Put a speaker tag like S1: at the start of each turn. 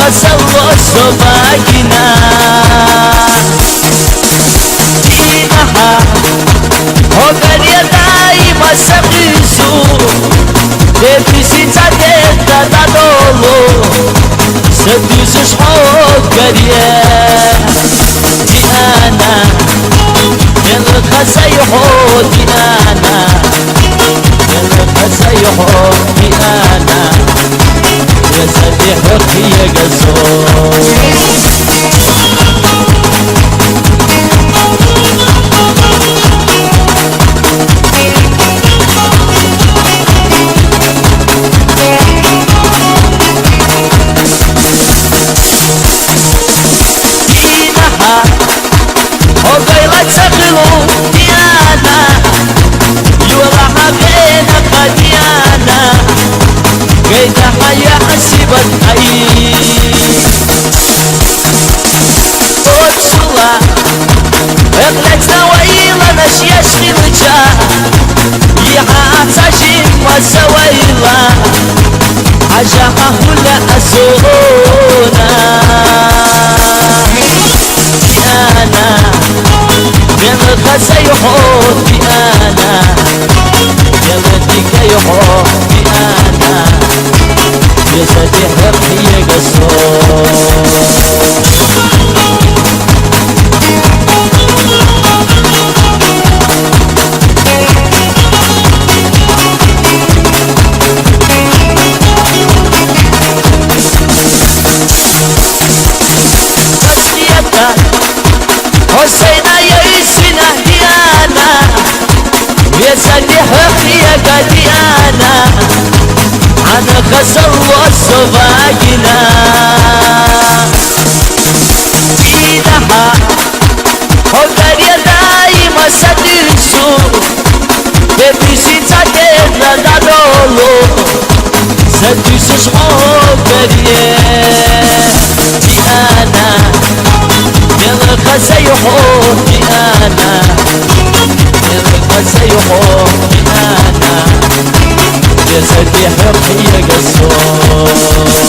S1: خسر صباقنا دينها وقال يا دايما سقيسو ديفيسيتا ديتا دادولو سدوسش وقال يا ديانا الخسيحو ديانا الخسيحو ديانا يا سديحك يا قصور دينها وقيلة تغلو ديانا يوضع بينك ديانا قيدها يا حسيبة عيش وصلا اغلت نويلة نشيش خلجا يعاتشين وسويلة عجاها هلا أسونا ديانا بالخسي يحوط ديانا يلديك يحوط ديانا جسدي حرقي قصور حسينا يسنا ديانا يسدي حقيقة ديانا أنا خسر وصباقنا دينها وقال يا دايما سدرسو ببسيطة دينا دادولو سدرسوش وقال يا ديانا الخسيحو ديانا الخسيحو ديانا جسدي حقي قصور